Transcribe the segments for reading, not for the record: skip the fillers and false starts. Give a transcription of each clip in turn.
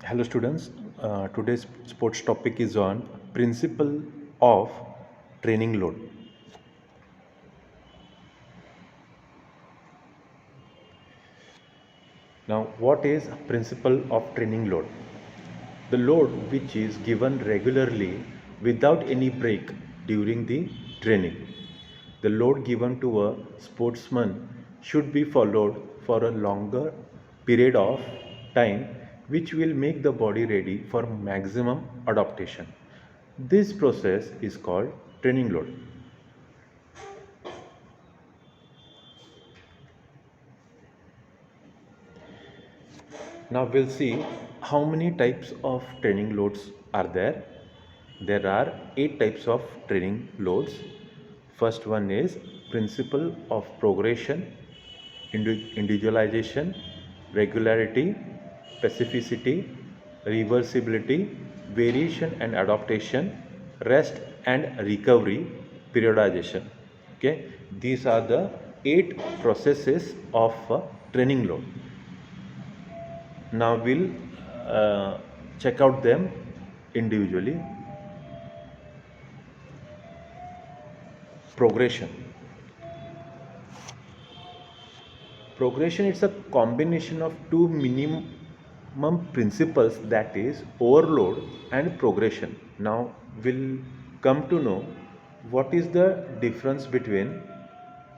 Hello students, today's sports topic is on principle of training load. Now what is principle of training load? The load which is given regularly without any break during the training. The load given to a sportsman should be followed for a longer period of time which will make the body ready for maximum adaptation. This process is called training load. Now we'll see how many types of training loads are there. There are 8 types of training loads. First one is principle of progression, individualization, regularity, specificity, reversibility, variation and adaptation, rest and recovery, periodization. Okay, these are the 8 processes of training load. Now we'll check out them individually. Progression. Progression is a combination of two minimum principles, that is overload and progression. Now we'll come to know what is the difference between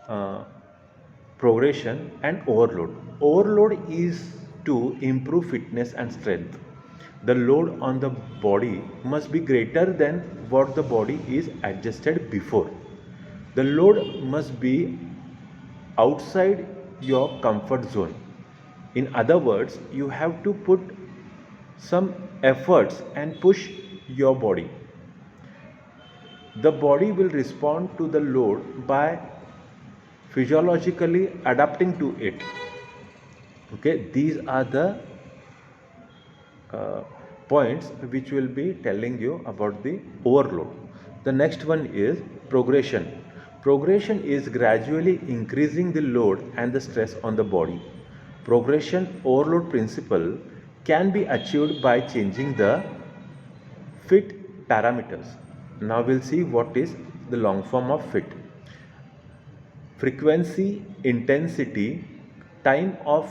uh, progression and overload. Overload is to improve fitness and strength. The load on the body must be greater than what the body is adjusted before. The load must be outside your comfort zone. In other words, you have to put some efforts and push your body. The body will respond to the load by physiologically adapting to it. Okay, these are the uh, points which will be telling you about the overload. The next one is progression. Progression is gradually increasing the load and the stress on the body. Progression overload principle can be achieved by changing the fit parameters. Now we'll see what is the long form of fit. Frequency, intensity, time of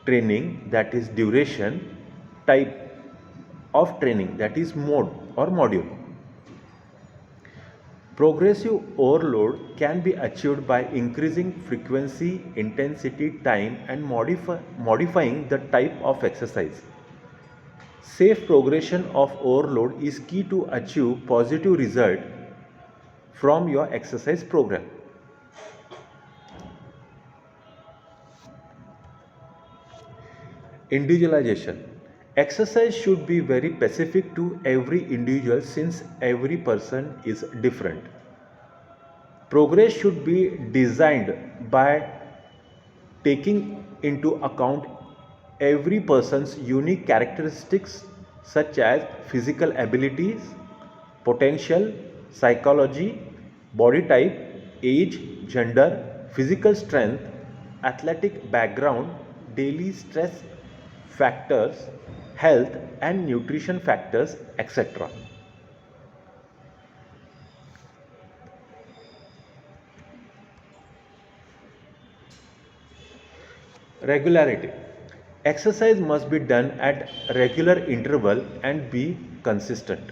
training, that is duration, type of training, that is mode or module. Progressive overload can be achieved by increasing frequency, intensity, time and modifying the type of exercise. Safe progression of overload is key to achieve positive result from your exercise program. Individualization. Exercise should be very specific to every individual since every person is different. Progress should be designed by taking into account every person's unique characteristics such as physical abilities, potential, psychology, body type, age, gender, physical strength, athletic background, daily stress factors, health and nutrition factors, etc. Regularity. Exercise must be done at regular interval and be consistent.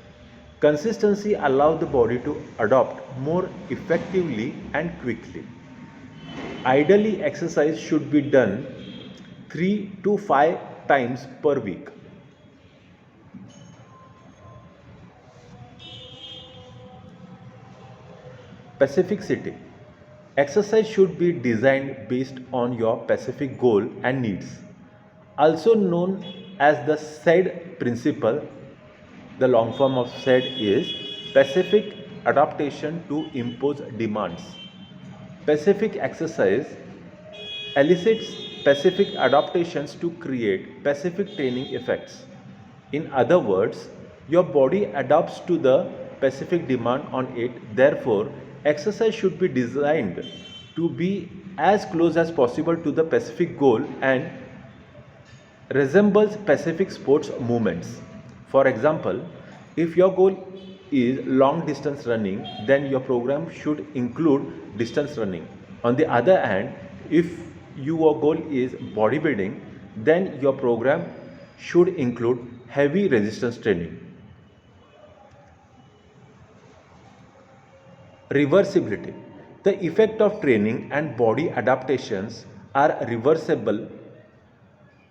Consistency allows the body to adapt more effectively and quickly. Ideally, exercise should be done 3 to 5 times per week. Specificity. Exercise should be designed based on your specific goal and needs. Also known as the SAID principle, the long form of SAID is specific adaptation to impose demands. Specific exercise elicits specific adaptations to create specific training effects. In other words, your body adapts to the specific demand on it. Therefore, exercise should be designed to be as close as possible to the specific goal and resembles specific sports movements. For example, if your goal is long distance running, then your program should include distance running. On the other hand, if your goal is bodybuilding, then your program should include heavy resistance training. Reversibility. The effect of training and body adaptations are reversible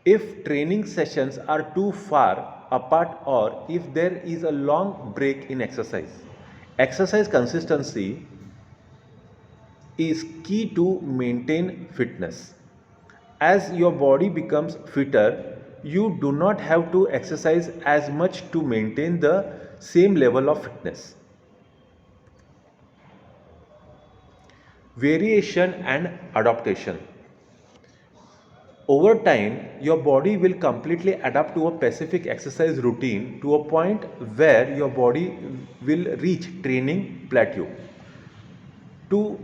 if training sessions are too far apart or if there is a long break in exercise. Exercise consistency is key to maintain fitness. As your body becomes fitter, you do not have to exercise as much to maintain the same level of fitness. Variation and adaptation. Over time, your body will completely adapt to a specific exercise routine to a point where your body will reach training plateau. To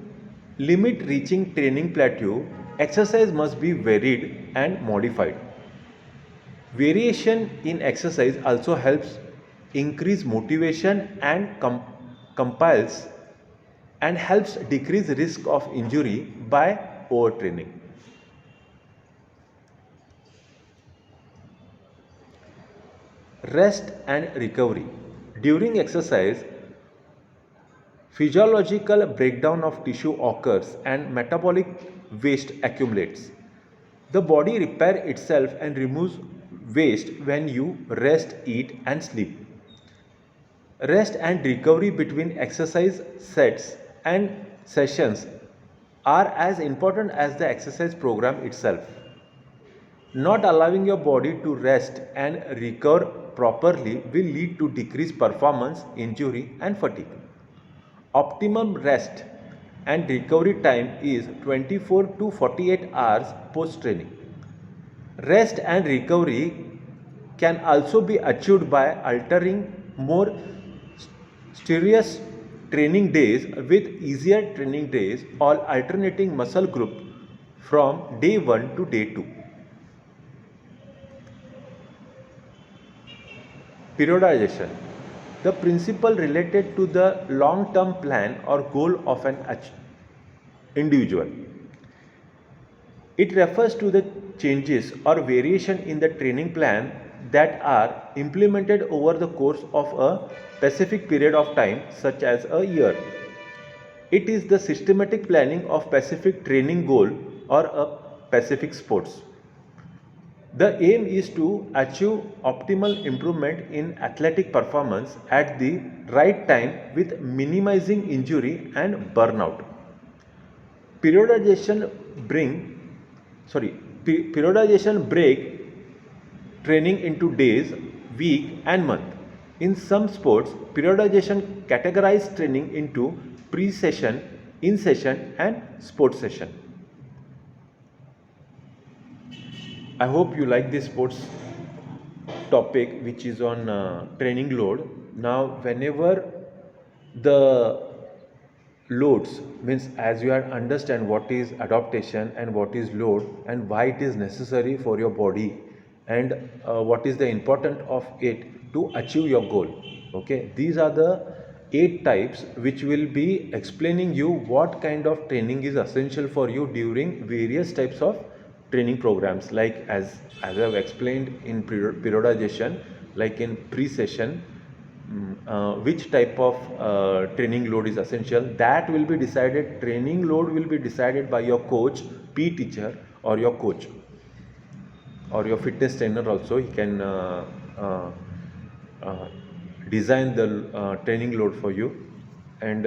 limit reaching training plateau, exercise must be varied and modified. Variation in exercise also helps increase motivation and compiles and helps decrease risk of injury by overtraining. Rest and recovery. During exercise, physiological breakdown of tissue occurs and metabolic waste accumulates. The body repairs itself and removes waste when you rest, eat, and sleep. Rest and recovery between exercise sets and sessions are as important as the exercise program itself. Not allowing your body to rest and recover properly will lead to decreased performance, injury, and fatigue. Optimum rest and recovery time is 24 to 48 hours post training. Rest and recovery can also be achieved by altering more strenuous training days with easier training days or alternating muscle group from day 1 to day 2. Periodization. The principle related to the long-term plan or goal of an individual. It refers to the changes or variation in the training plan that are implemented over the course of a specific period of time, such as a year. It is the systematic planning of specific training goal or a specific sports. The aim is to achieve optimal improvement in athletic performance at the right time with minimizing injury and burnout. Periodization bring periodization break training into days, week and month. In some sports, periodization categorize training into pre-session, in-session and sports session. I hope you like this sports topic which is on training load. Now whenever the loads means as you understand what is adaptation and what is load and why it is necessary for your body and what is the importance of it to achieve your goal. Okay, these are the 8 types which will be explaining you what kind of training is essential for you during various types of training programs, like as I've explained in periodization, like in pre-session, which type of training load is essential. That will be decided, training load will be decided by your coach, P teacher or your coach or your fitness trainer also. He can design the training load for you, and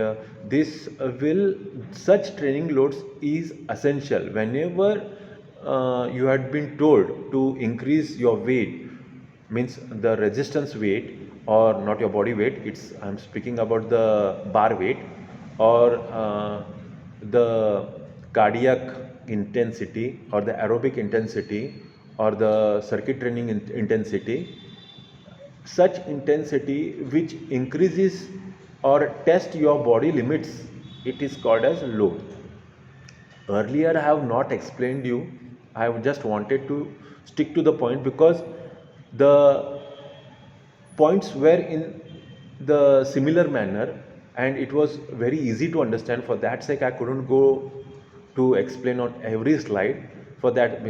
this will such training loads is essential whenever you had been told to increase your weight, means the resistance weight or not your body weight, it's I'm speaking about the bar weight or the cardiac intensity or the aerobic intensity or the circuit training intensity. Such intensity which increases or test your body limits, it is called as load. Earlier I have not explained you, I have just wanted to stick to the point, because the points were in the similar manner and it was very easy to understand. For that sake I couldn't go to explain on every slide. For that,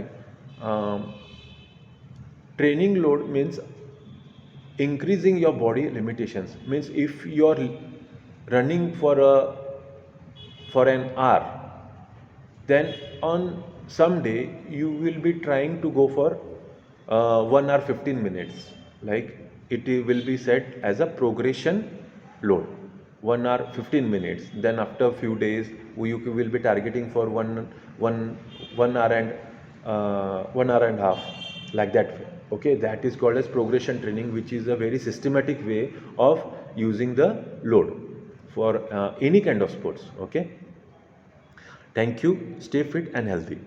um, training load means increasing your body limitations. Means if you are running for an hour, then on some day you will be trying to go for 1 hour 15 minutes. Like it will be set as a progression load, 1 hour 15 minutes. Then after a few days you will be targeting for one, 1 hour and 1 hour and a half, like that way. Okay, that is called as progression training, which is a very systematic way of using the load for any kind of sports. Okay, thank you. Stay fit and healthy.